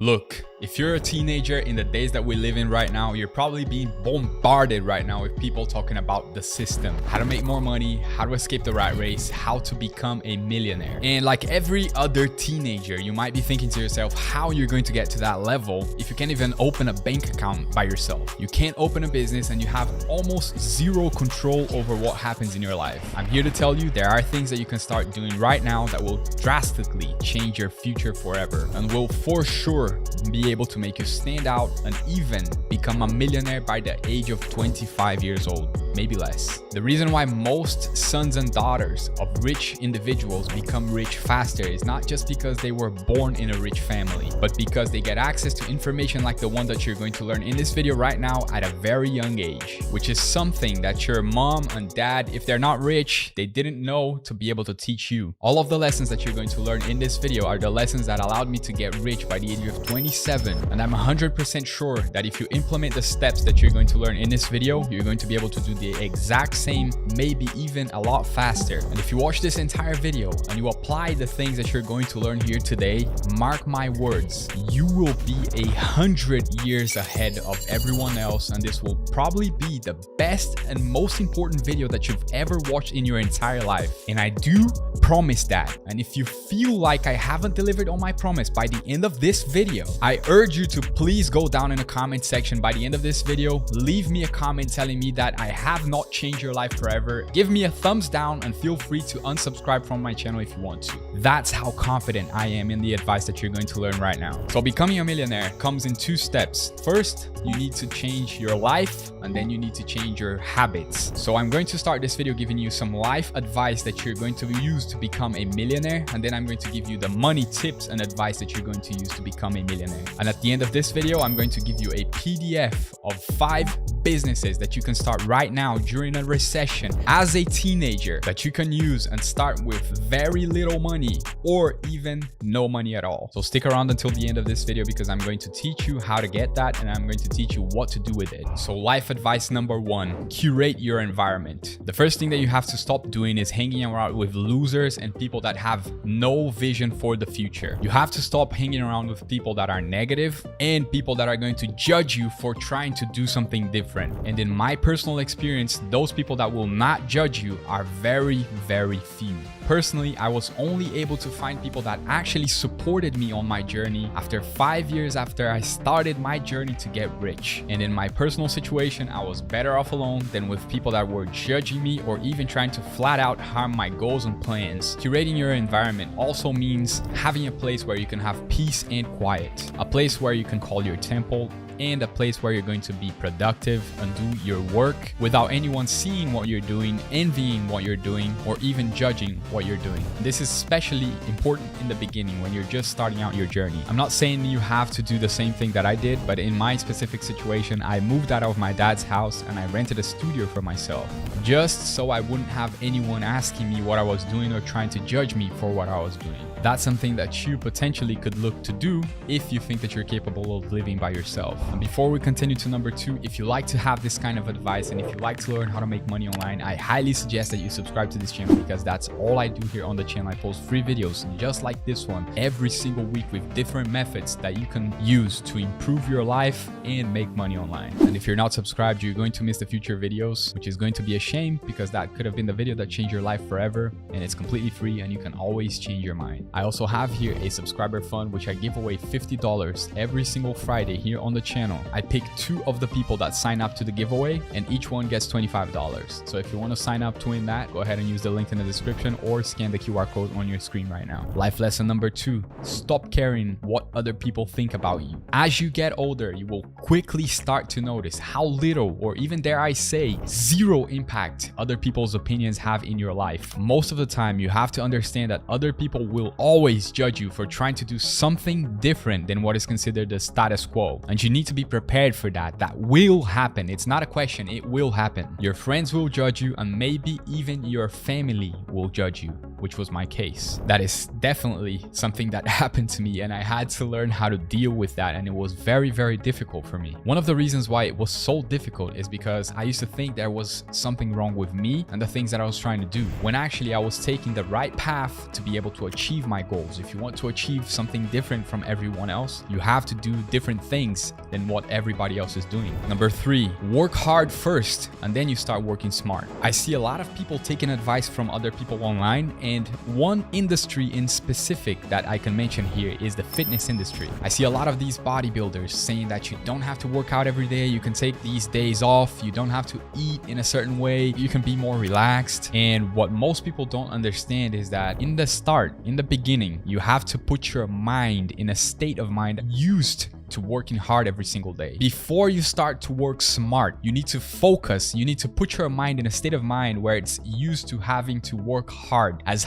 Look, if you're a teenager in the days that we live in right now, you're probably being bombarded right now with people talking about the system, how to make more money, how to escape the rat race, how to become a millionaire. And like every other teenager, you might be thinking to yourself how you're going to get to that level if you can't even open a bank account by yourself. You can't open a business and you have almost zero control over what happens in your life. I'm here to tell you there are things that you can start doing right now that will drastically change your future forever and will for sure be able to make you stand out and even become a millionaire by the age of 25 years old, maybe less. The reason why most sons and daughters of rich individuals become rich faster is not just because they were born in a rich family, but because they get access to information like the one that you're going to learn in this video right now at a very young age, which is something that your mom and dad, if they're not rich, they didn't know to be able to teach you. All of the lessons that you're going to learn in this video are the lessons that allowed me to get rich by the age of 27, and I'm 100% sure that if you implement the steps that you're going to learn in this video, you're going to be able to do the exact same, maybe even a lot faster. And if you watch this entire video and you apply the things that you're going to learn here today, mark my words, you will be 100 years ahead of everyone else, and this will probably be the best and most important video that you've ever watched in your entire life. And I do promise that. And if you feel like I haven't delivered on my promise by the end of this video, I urge you to please go down in the comment section by the end of this video, leave me a comment telling me that I have not changed your life forever, give me a thumbs down, and feel free to unsubscribe from my channel if you want to. That's how confident I am in the advice that you're going to learn right now. So becoming a millionaire comes in two steps. First, you need to change your life, and then you need to change your habits. So I'm going to start this video giving you some life advice that you're going to use to become a millionaire, and then I'm going to give you the money tips and advice that you're going to use to become a millionaire. And at the end of this video, I'm going to give you a PDF of 5 businesses that you can start right now during a recession as a teenager that you can use and start with very little money or even no money at all. So stick around until the end of this video because I'm going to teach you how to get that, and I'm going to teach you what to do with it. So life advice number 1, curate your environment. The first thing that you have to stop doing is hanging around with losers and people that have no vision for the future. You have to stop hanging around with people that are negative and people that are going to judge you for trying to do something different. And in my personal experience, those people that will not judge you are very, very few. Personally, I was only able to find people that actually supported me on my journey after 5 years after I started my journey to get rich. And in my personal situation, I was better off alone than with people that were judging me or even trying to flat out harm my goals and plans. Curating your environment also means having a place where you can have peace and quiet, a place where you can call your temple, and a place where you're going to be productive and do your work without anyone seeing what you're doing, envying what you're doing, or even judging what you're doing. This is especially important in the beginning when you're just starting out your journey. I'm not saying you have to do the same thing that I did, but in my specific situation, I moved out of my dad's house and I rented a studio for myself, just so I wouldn't have anyone asking me what I was doing or trying to judge me for what I was doing. That's something that you potentially could look to do if you think that you're capable of living by yourself. And before we continue to number 2, if you like to have this kind of advice and if you like to learn how to make money online, I highly suggest that you subscribe to this channel because that's all I do here on the channel. I post free videos just like this one every single week with different methods that you can use to improve your life and make money online. And if you're not subscribed, you're going to miss the future videos, which is going to be a shame because that could have been the video that changed your life forever, and it's completely free and you can always change your mind. I also have here a subscriber fund which I give away $50 every single Friday here on the channel. I pick 2 of the people that sign up to the giveaway and each one gets $25. So if you want to sign up to win that, go ahead and use the link in the description or scan the QR code on your screen right now. Life lesson number 2, stop caring what other people think about you. As you get older, you will quickly start to notice how little, or even dare I say, zero impact other people's opinions have in your life. Most of the time, you have to understand that other people will always judge you for trying to do something different than what is considered the status quo. And you need need to be prepared for that. That will happen. It's not a question. It will happen. Your friends will judge you, and maybe even your family will judge you, which was my case. That is definitely something that happened to me, and I had to learn how to deal with that, and it was very, very difficult for me. One of the reasons why it was so difficult is because I used to think there was something wrong with me and the things that I was trying to do, when actually I was taking the right path to be able to achieve my goals. If you want to achieve something different from everyone else, you have to do different things than what everybody else is doing. Number 3, work hard first and then you start working smart. I see a lot of people taking advice from other people online, and one industry in specific that I can mention here is the fitness industry. I see a lot of these bodybuilders saying that you don't have to work out every day, you can take these days off, you don't have to eat in a certain way, you can be more relaxed. And what most people don't understand is that in the beginning, you have to put your mind in a state of mind used to working hard every single day. Before you start to work smart, you need to focus. You need to put your mind in a state of mind where it's used to having to work hard as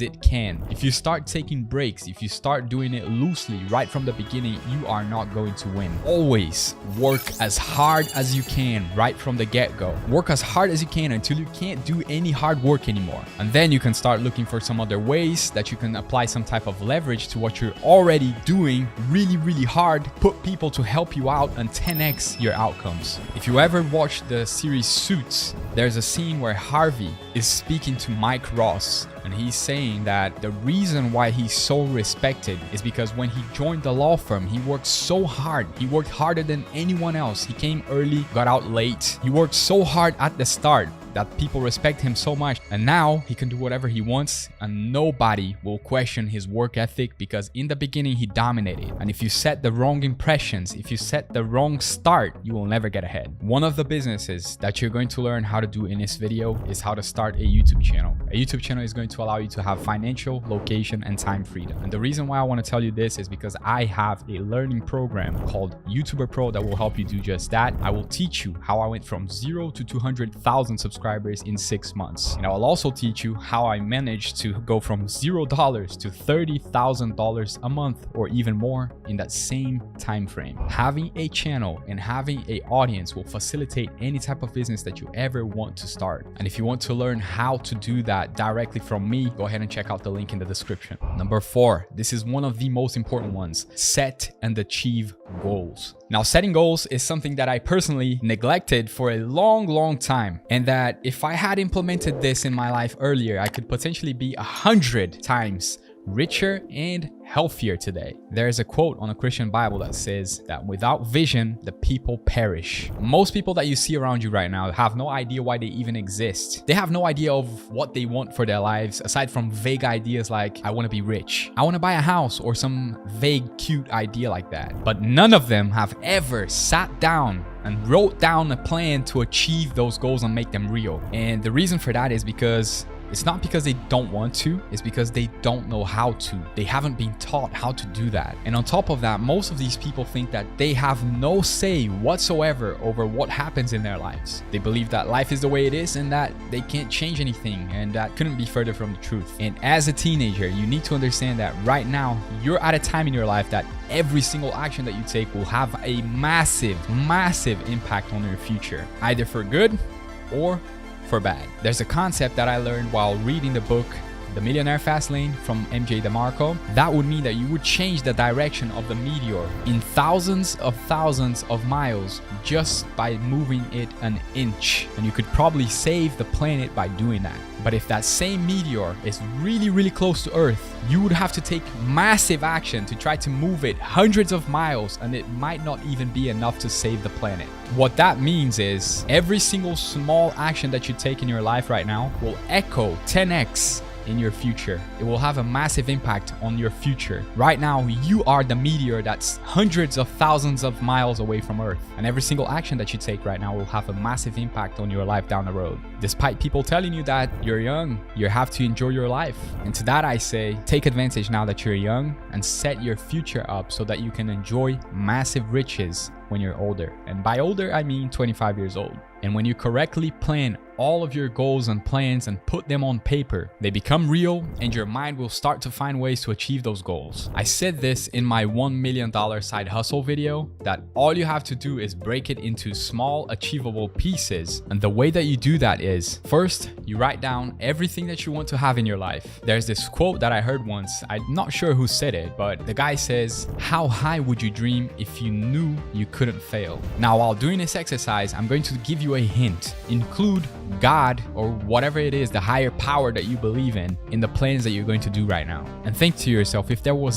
it can. If you start taking breaks, if you start doing it loosely right from the beginning, you are not going to win. Always work as hard as you can right from the get-go. Work as hard as you can until you can't do any hard work anymore. And then you can start looking for some other ways that you can apply some type of leverage to what you're already doing really, really hard. Put people to help you out and 10x your outcomes. If you ever watched the series Suits, there's a scene where Harvey is speaking to Mike Ross, and he's saying that the reason why he's so respected is because when he joined the law firm, he worked so hard. He worked harder than anyone else. He came early, got out late. He worked so hard at the start that people respect him so much, and now he can do whatever he wants and nobody will question his work ethic, because in the beginning he dominated. And if you set the wrong impressions, if you set the wrong start, you will never get ahead. One of the businesses that you're going to learn how to do in this video is how to start a YouTube channel. A YouTube channel is going to allow you to have financial, location, and time freedom. And the reason why I want to tell you this is because I have a learning program called YouTuber Pro that will help you do just that. I will teach you how I went from 0 to 200,000 subscribers in 6 months. And I will also teach you how I managed to go from $0 to $30,000 a month or even more in that same time frame. Having a channel and having an audience will facilitate any type of business that you ever want to start. And if you want to learn how to do that directly from me, go ahead and check out the link in the description. Number 4, this is one of the most important ones: set and achieve goals. Now, setting goals is something that I personally neglected for a long time, and that if I had implemented this in my life earlier, I could potentially be 100 times richer and healthier today. There's a quote on a Christian Bible that says that without vision, the people perish. Most people that you see around you right now have no idea why they even exist. They have no idea of what they want for their lives, aside from vague ideas like, I want to be rich, I want to buy a house, or some vague, cute idea like that. But none of them have ever sat down and wrote down a plan to achieve those goals and make them real. And the reason for that is because it's not because they don't want to, it's because they don't know how to. They haven't been taught how to do that. And on top of that, most of these people think that they have no say whatsoever over what happens in their lives. They believe that life is the way it is and that they can't change anything, and that couldn't be further from the truth. And as a teenager, you need to understand that right now, you're at a time in your life that every single action that you take will have a massive impact on your future, either for good or for bad. There's a concept that I learned while reading the book The Millionaire Fastlane from MJ DeMarco. That would mean that you would change the direction of the meteor in thousands of miles just by moving it an inch. And you could probably save the planet by doing that. But if that same meteor is really close to Earth, you would have to take massive action to try to move it hundreds of miles, and it might not even be enough to save the planet. What that means is every single small action that you take in your life right now will echo 10x in your future. It will have a massive impact on your future. Right now, you are the meteor that's hundreds of thousands of miles away from Earth. And every single action that you take right now will have a massive impact on your life down the road. Despite people telling you that you're young, you have to enjoy your life. And to that I say, take advantage now that you're young and set your future up so that you can enjoy massive riches when you're older. And by older, I mean 25 years old. And when you correctly plan all of your goals and plans and put them on paper, they become real and your mind will start to find ways to achieve those goals. I said this in my $1 million side hustle video, that all you have to do is break it into small achievable pieces. And the way that you do that is, first, you write down everything that you want to have in your life. There's this quote that I heard once. I'm not sure who said it, but the guy says, how high would you dream if you knew you couldn't fail? Now, while doing this exercise, I'm going to give you a hint. Include God or whatever it is, the higher power that you believe in the plans that you're going to do right now. And think to yourself, if there was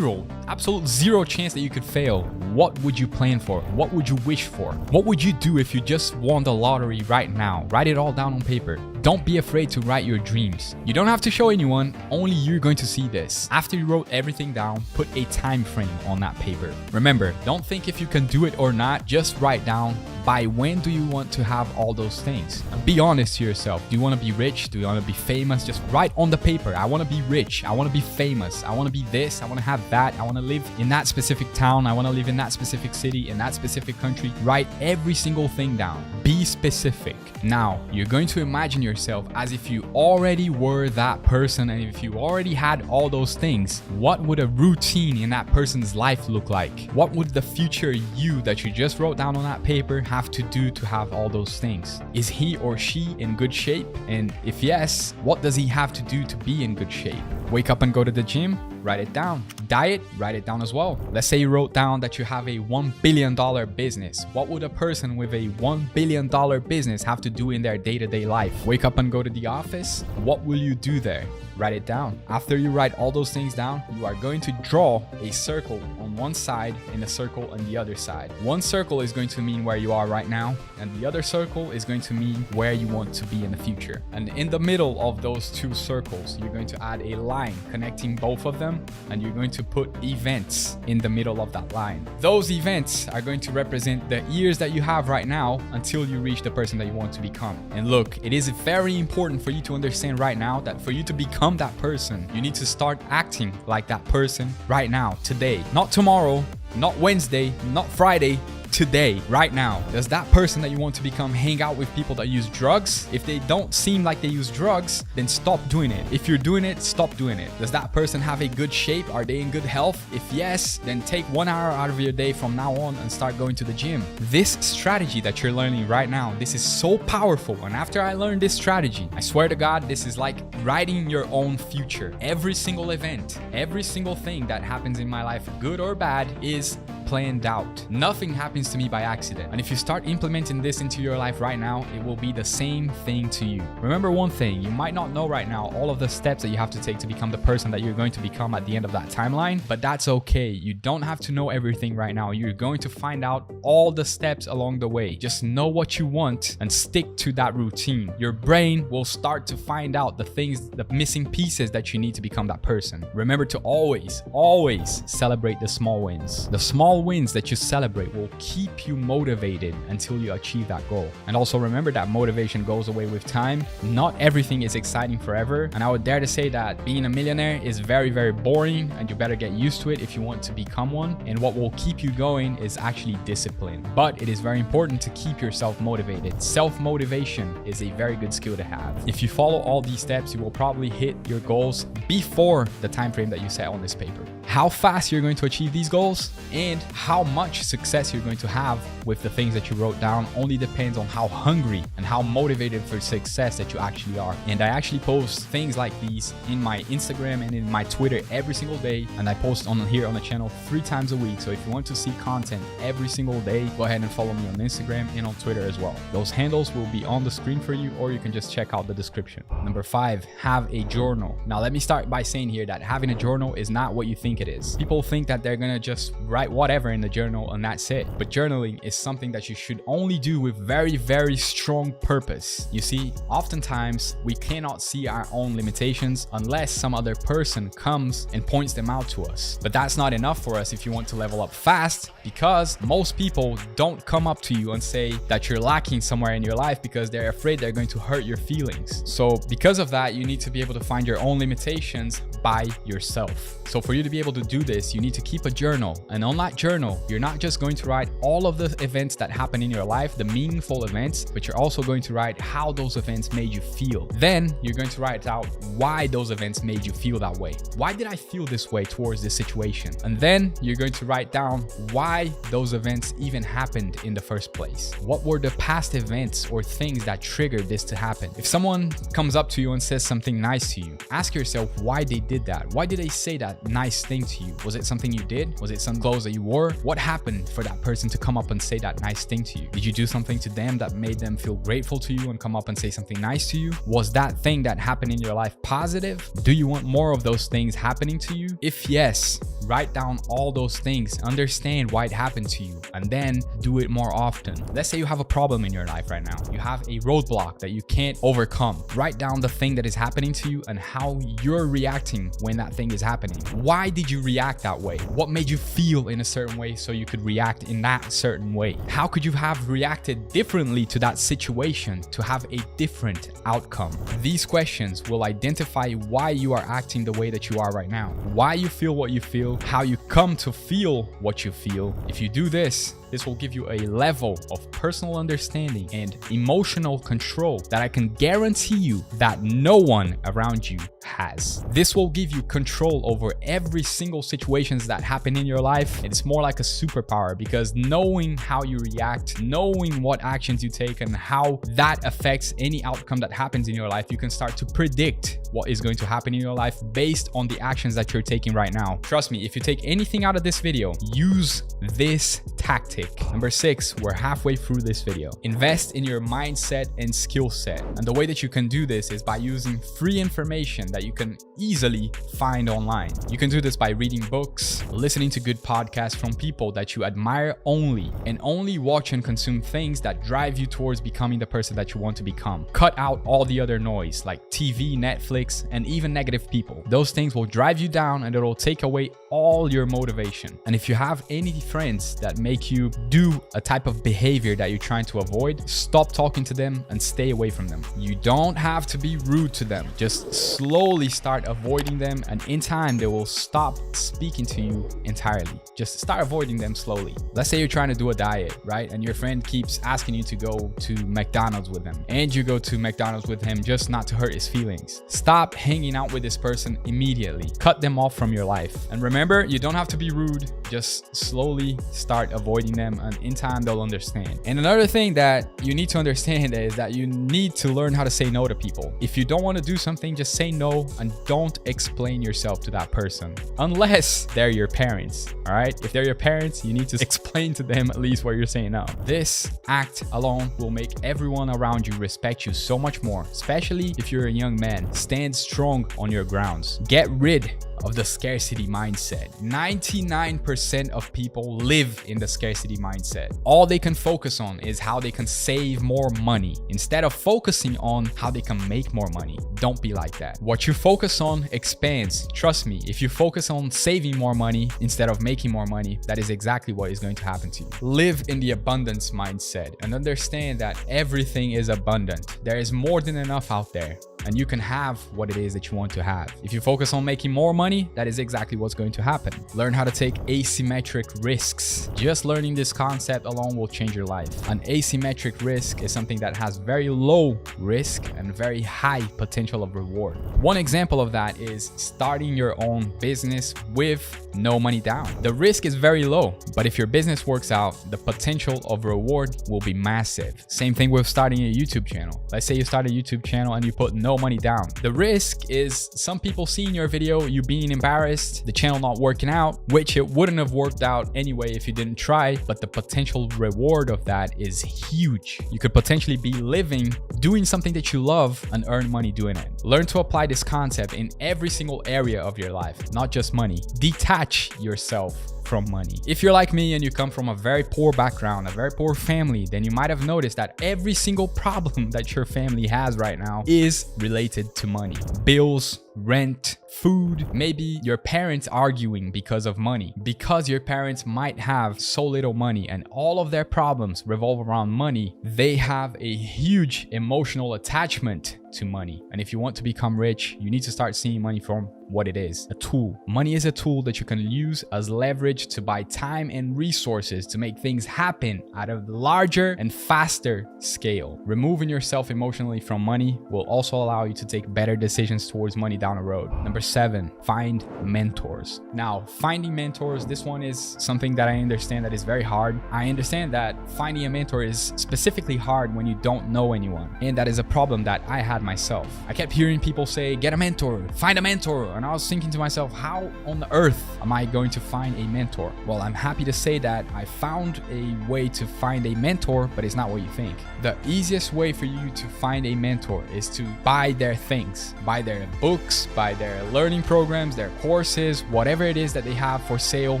absolute zero chance that you could fail, what would you plan for? What would you wish for? What would you do if you just won the lottery right now? Write it all down on paper. Don't be afraid to write your dreams. You don't have to show anyone, only you're going to see this. After you wrote everything down, put a time frame on that paper. Remember, don't think if you can do it or not, just write down by when do you want to have all those things. And be honest to yourself. Do you want to be rich? Do you want to be famous? Just write on the paper. I want to be rich. I want to be famous. I want to be this. I want to have that. I want to live in that specific town. I want to live in that specific city, in that specific country. Write every single thing down. Be specific. Now, you're going to imagine yourself as if you already were that person, and if you already had all those things, what would a routine in that person's life look like? What would the future you that you just wrote down on that paper have to do to have all those things? Is he or she in good shape? And if yes, what does he have to do to be in good shape? Wake up and go to the gym? Write it down. Diet? Write it down as well. Let's say you wrote down that you have a $1 billion business. What would a person with a $1 billion business have to do in their day-to-day life? Wake up and go to the office? What will you do there? Write it down. After you write all those things down, you are going to draw a circle on one side and a circle on the other side. One circle is going to mean where you are right now, and the other circle is going to mean where you want to be in the future. And in the middle of those two circles, you're going to add a line connecting both of them, and you're going to put events in the middle of that line. Those events are going to represent the years that you have right now until you reach the person that you want to become. And look, it is very important for you to understand right now that for you to become that person, you need to start acting like that person right now, today, not tomorrow, not Wednesday, not Friday. Today, right now. Does that person that you want to become hang out with people that use drugs? If they don't seem like they use drugs, then stop doing it. If you're doing it, stop doing it. Does that person have a good shape? Are they in good health? If yes, then take 1 hour out of your day from now on and start going to the gym. This strategy that you're learning right now, this is so powerful. And after I learned this strategy, I swear to God, this is like writing your own future. Every single event, every single thing that happens in my life, good or bad, is planned out. Nothing happens to me by accident. And if you start implementing this into your life right now, it will be the same thing to you. Remember one thing, you might not know right now all of the steps that you have to take to become the person that you're going to become at the end of that timeline, but that's okay. You don't have to know everything right now. You're going to find out all the steps along the way. Just know what you want and stick to that routine. Your brain will start to find out the things, the missing pieces that you need to become that person. Remember to always celebrate the small wins. The small wins that you celebrate will keep you motivated until you achieve that goal. And also remember that motivation goes away with time. Not everything is exciting forever. And I would dare to say that being a millionaire is very, very boring, and you better get used to it if you want to become one. And what will keep you going is actually discipline. But it is very important to keep yourself motivated. Self-motivation is a very good skill to have. If you follow all these steps, you will probably hit your goals before the time frame that you set on this paper. How fast you're going to achieve these goals and how much success you're going to have with the things that you wrote down only depends on how hungry and how motivated for success that you actually are. And I actually post things like these in my Instagram and in my Twitter every single day, and I post on here on the channel 3 times a week. So if you want to see content every single day, go ahead and follow me on Instagram and on Twitter as well. Those handles will be on the screen for you, or you can just check out the description. Number 5, have a journal. Now let me start by saying here that having a journal is not what you think it is. People think that they're gonna just write whatever in the journal and that's it. But journaling is something that you should only do with very, very strong purpose. You see, oftentimes we cannot see our own limitations unless some other person comes and points them out to us. But that's not enough for us if you want to level up fast, because most people don't come up to you and say that you're lacking somewhere in your life because they're afraid they're going to hurt your feelings. So because of that, you need to be able to find your own limitations by yourself. So for you to be able to do this, you need to keep a journal. And on that journal, you're not just going to write all of the events that happen in your life, the meaningful events, but you're also going to write how those events made you feel. Then you're going to write out why those events made you feel that way. Why did I feel this way towards this situation? And then you're going to write down why those events even happened in the first place. What were the past events or things that triggered this to happen? If someone comes up to you and says something nice to you, ask yourself why they did that. Why did they say that nice thing to you? Was it something you did? Was it some clothes that you wore? What happened for that person to come up and say that nice thing to you? Did you do something to them that made them feel grateful to you and come up and say something nice to you? Was that thing that happened in your life positive? Do you want more of those things happening to you? If yes, write down all those things, understand why it happened to you, and then do it more often. Let's say you have a problem in your life right now. You have a roadblock that you can't overcome. Write down the thing that is happening to you and how you're reacting when that thing is happening. Why did you react that way? What made you feel in a certain way so you could react in that certain way? How could you have reacted differently to that situation to have a different outcome? These questions will identify why you are acting the way that you are right now, why you feel what you feel, how you come to feel what you feel. If you do this will give you a level of personal understanding and emotional control that I can guarantee you that no one around you has. This will give you control over every single situations that happen in your life. It's more like a superpower, because knowing how you react, knowing what actions you take and how that affects any outcome that happens in your life, you can start to predict what is going to happen in your life based on the actions that you're taking right now. Trust me, if you take anything out of this video, use this tactic. Number 6, we're halfway through this video. Invest in your mindset and skill set. And the way that you can do this is by using free information that you can easily find online. You can do this by reading books, listening to good podcasts from people that you admire only, and only watch and consume things that drive you towards becoming the person that you want to become. Cut out all the other noise like TV, Netflix, and even negative people. Those things will drive you down and it'll take away all your motivation. And if you have any friends that make you do a type of behavior that you're trying to avoid, stop talking to them and stay away from them. You don't have to be rude to them. Just slowly start avoiding them, and in time they will stop speaking to you entirely. Just start avoiding them slowly. Let's say you're trying to do a diet, right? And your friend keeps asking you to go to McDonald's with him, and you go to McDonald's with him just not to hurt his feelings. Stop hanging out with this person immediately. Cut them off from your life. And remember, you don't have to be rude. Just slowly start avoiding them, and in time they'll understand. And another thing that you need to understand is that you need to learn how to say no to people. If you don't want to do something, just say no and don't explain yourself to that person, unless they're your parents. All right, if they're your parents, you need to explain to them at least what you're saying no. This act alone will make everyone around you respect you so much more, especially if you're a young man. Stand strong on your grounds. Get rid of the scarcity mindset. 99% of people live in the scarcity mindset. All they can focus on is how they can save more money instead of focusing on how they can make more money. Don't be like that. What you focus on expands. Trust me, if you focus on saving more money instead of making more money, that is exactly what is going to happen to you. Live in the abundance mindset and understand that everything is abundant. There is more than enough out there, and you can have what it is that you want to have. If you focus on making more money, that is exactly what's going to happen. Learn how to take asymmetric risks. Just learning this concept alone will change your life. An asymmetric risk is something that has very low risk and very high potential of reward. One example of that is starting your own business with no money down. The risk is very low, but if your business works out, the potential of reward will be massive. Same thing with starting a YouTube channel. Let's say you start a YouTube channel and you put no money down. The risk is some people seeing your video, you being embarrassed, the channel not working out, which it wouldn't have worked out anyway if you didn't try, but the potential reward of that is huge. You could potentially be living, doing something that you love and earn money doing it. Learn to apply this concept in every single area of your life, not just money. Detach yourself from money. If you're like me and you come from a very poor background, a very poor family, then you might have noticed that every single problem that your family has right now is related to money. Bills, rent, food, maybe your parents arguing because of money, because your parents might have so little money and all of their problems revolve around money. They have a huge emotional attachment to money. And if you want to become rich, you need to start seeing money from what it is, a tool. Money is a tool that you can use as leverage to buy time and resources to make things happen at a larger and faster scale. Removing yourself emotionally from money will also allow you to take better decisions towards money down the road. Number 7, find mentors. Now, finding mentors, this one is something that I understand that is very hard. I understand that finding a mentor is specifically hard when you don't know anyone. And that is a problem that I had myself. I kept hearing people say, get a mentor, find a mentor. And I was thinking to myself, how on the earth am I going to find a mentor? Well, I'm happy to say that I found a way to find a mentor, but it's not what you think. The easiest way for you to find a mentor is to buy their things, buy their books, buy their learning programs, their courses, whatever it is that they have for sale,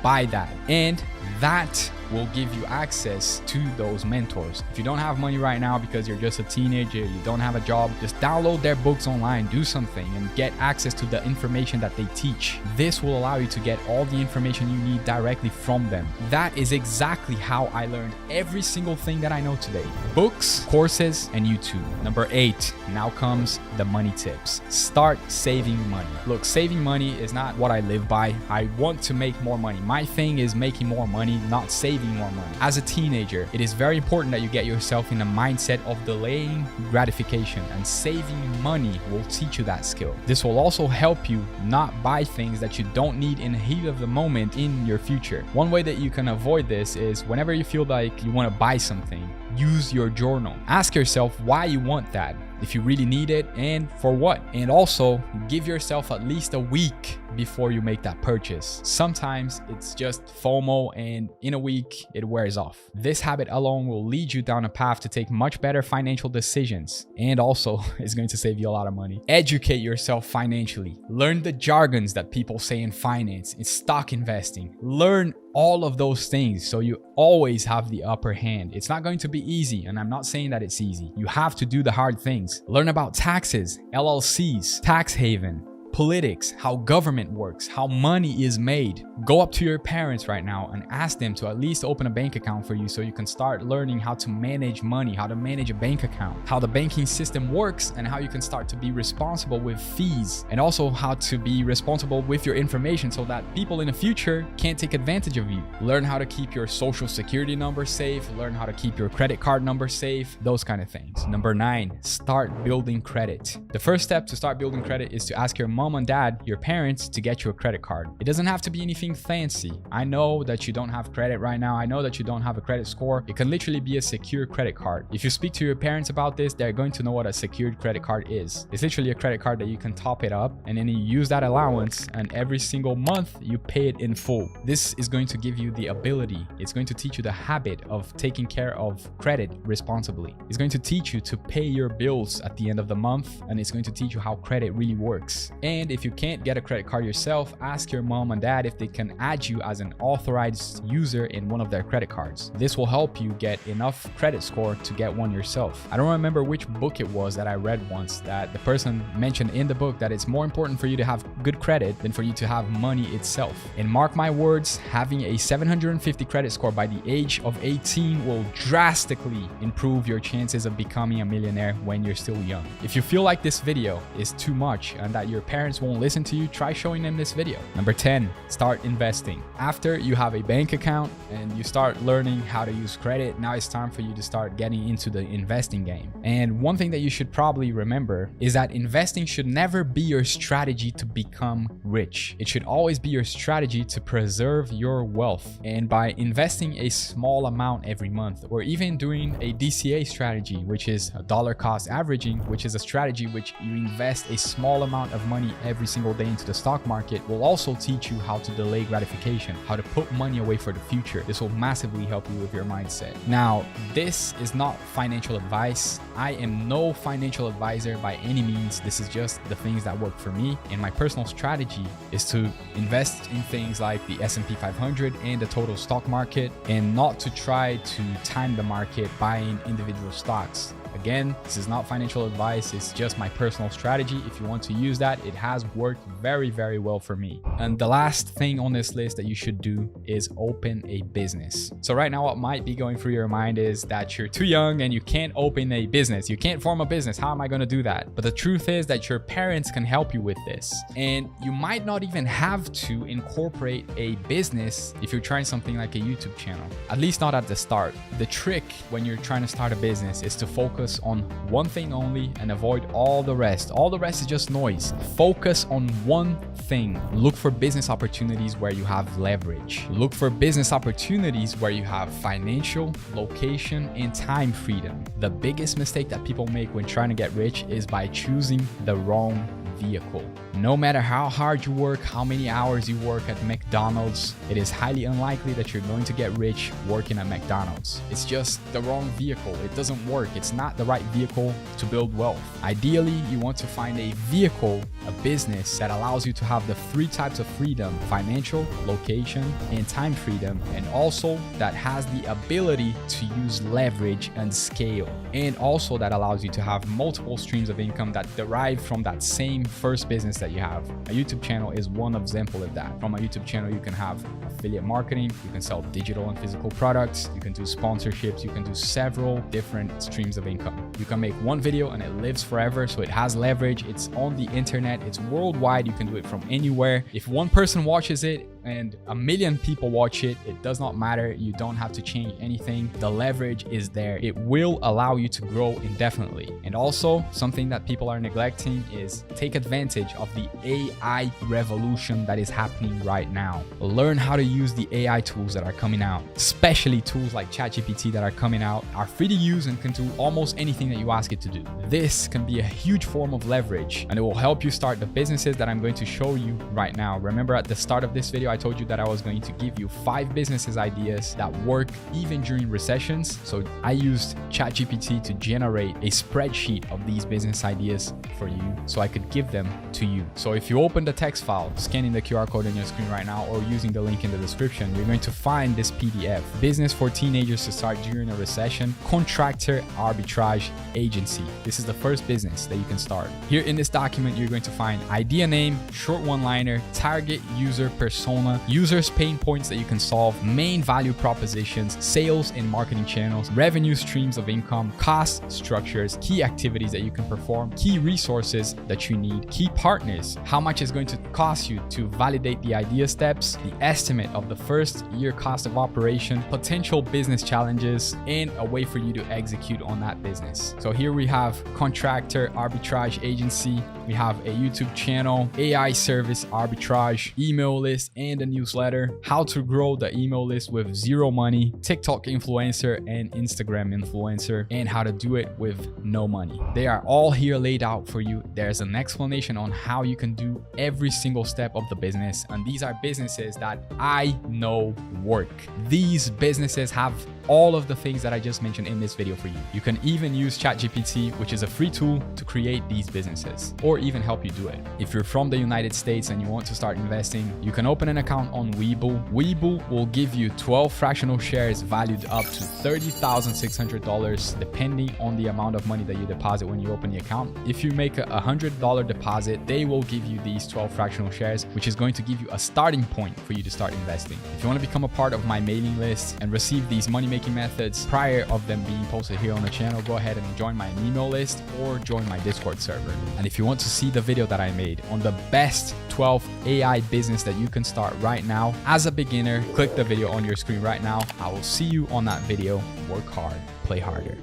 buy that. And that will give you access to those mentors. If you don't have money right now because you're just a teenager, you don't have a job, just download their books online, do something and get access to the information that they teach. This will allow you to get all the information you need directly from them. That is exactly how I learned every single thing that I know today. Books, courses, and YouTube. Number 8, now comes the money tips. Start saving money. Look, saving money is not what I live by. I want to make more money. My thing is making more money, not saving more money. As a teenager, it is very important that you get yourself in the mindset of delaying gratification, and saving money will teach you that skill. This will also help you not buy things that you don't need in the heat of the moment in your future. One way that you can avoid this is whenever you feel like you want to buy something, use your journal. Ask yourself why you want that, if you really need it, and for what. And also give yourself at least a week before you make that purchase. Sometimes it's just FOMO and in a week it wears off. This habit alone will lead you down a path to take much better financial decisions, and also is going to save you a lot of money. Educate yourself financially. Learn the jargons that people say in finance, in stock investing. Learn all of those things so you always have the upper hand. It's not going to be easy, and I'm not saying that it's easy. You have to do the hard things. Learn about taxes, LLCs, tax haven, politics, how government works, how money is made. Go up to your parents right now and ask them to at least open a bank account for you so you can start learning how to manage money, how to manage a bank account, how the banking system works, and how you can start to be responsible with fees, and also how to be responsible with your information so that people in the future can't take advantage of you. Learn how to keep your social security number safe, learn how to keep your credit card number safe, those kind of things. Number 9, start building credit. The first step to start building credit is to ask your mom and dad, your parents, to get you a credit card. It doesn't have to be anything fancy. I know that you don't have credit right now. I know that you don't have a credit score. It can literally be a secure credit card. If you speak to your parents about this, they're going to know what a secured credit card is. It's literally a credit card that you can top it up and then you use that allowance, and every single month you pay it in full. This is going to give you the ability. It's going to teach you the habit of taking care of credit responsibly. It's going to teach you to pay your bills at the end of the month, and it's going to teach you how credit really works. And if you can't get a credit card yourself, ask your mom and dad if they can add you as an authorized user in one of their credit cards. This will help you get enough credit score to get one yourself. I don't remember which book it was that I read once, that the person mentioned in the book that it's more important for you to have good credit than for you to have money itself. And mark my words, having a 750 credit score by the age of 18 will drastically improve your chances of becoming a millionaire when you're still young. If you feel like this video is too much and that your parents won't listen to you, try showing them this video. Number 10, start investing. After you have a bank account and you start learning how to use credit, now it's time for you to start getting into the investing game. And one thing that you should probably remember is that investing should never be your strategy to become rich. It should always be your strategy to preserve your wealth. And by investing a small amount every month, or even doing a DCA strategy, which is a dollar cost averaging, which is a strategy which you invest a small amount of money every single day into the stock market, will also teach you how to delay gratification, how to put money away for the future. This will massively help you with your mindset. Now, this is not financial advice. I am no financial advisor by any means. This is just the things that work for me. And my personal strategy is to invest in things like the S&P 500 and the total stock market, and not to try to time the market buying individual stocks. Again, this is not financial advice. It's just my personal strategy. If you want to use that, it has worked very, very well for me. And the last thing on this list that you should do is open a business. So right now, what might be going through your mind is that you're too young and you can't open a business. You can't form a business. How am I going to do that? But the truth is that your parents can help you with this. And you might not even have to incorporate a business if you're trying something like a YouTube channel, at least not at the start. The trick when you're trying to start a business is to focus on one thing only and avoid all the rest. All the rest is just noise. Focus on one thing. Look for business opportunities where you have leverage. Look for business opportunities where you have financial, location, and time freedom. The biggest mistake that people make when trying to get rich is by choosing the wrong vehicle. No matter how hard you work, how many hours you work at McDonald's, it is highly unlikely that you're going to get rich working at McDonald's. It's just the wrong vehicle. It doesn't work. It's not the right vehicle to build wealth. Ideally, you want to find a vehicle, a business that allows you to have the 3 types of freedom: financial, location, and time freedom, and also that has the ability to use leverage and scale, and also that allows you to have multiple streams of income that derive from that same first business that you have. A YouTube channel is one example of that. From a YouTube channel, you can have affiliate marketing, you can sell digital and physical products, you can do sponsorships, you can do several different streams of income. You can make one video and it lives forever, so it has leverage. It's on the internet, it's worldwide, you can do it from anywhere. If one person watches it and 1 million people watch it, it does not matter. You don't have to change anything. The leverage is there. It will allow you to grow indefinitely. And also, something that people are neglecting is take advantage of the AI revolution that is happening right now. Learn how to use the AI tools that are coming out, especially tools like ChatGPT that are coming out, are free to use and can do almost anything that you ask it to do. This can be a huge form of leverage, and it will help you start the businesses that I'm going to show you right now. Remember, at the start of this video, I told you that I was going to give you 5 businesses ideas that work even during recessions. So I used ChatGPT to generate a spreadsheet of these business ideas for you so I could give them to you. So if you open the text file, scanning the QR code on your screen right now or using the link in the description, you're going to find this PDF: Business for Teenagers to Start During a Recession, Contractor Arbitrage Agency. This is the first business that you can start. Here in this document, you're going to find idea name, short one-liner, target user persona, users' pain points that you can solve, main value propositions, sales and marketing channels, revenue streams of income, cost structures, key activities that you can perform, key resources that you need, key partners, how much it's going to cost you to validate the idea steps, the estimate of the first year cost of operation, potential business challenges, and a way for you to execute on that business. So here we have contractor arbitrage agency, we have a YouTube channel, AI service arbitrage, email list, and a newsletter, how to grow the email list with 0 money, TikTok influencer and Instagram influencer, and how to do it with no money. They are all here laid out for you. There's an explanation on how you can do every single step of the business, and these are businesses that I know work. These businesses have all of the things that I just mentioned in this video for you. You can even use ChatGPT, which is a free tool, to create these businesses or even help you do it. If you're from the United States and you want to start investing, you can open an account on Webull. Webull will give you 12 fractional shares valued up to $30,600 depending on the amount of money that you deposit when you open the account. If you make a $100 deposit, they will give you these 12 fractional shares, which is going to give you a starting point for you to start investing. If you want to become a part of my mailing list and receive these money-making methods prior of them being posted here on the channel, go ahead and join my email list or join my Discord server. And if you want to see the video that I made on the best 12 AI business that you can start right now as a beginner, click the video on your screen right now. I will see you on that video. Work hard, play harder.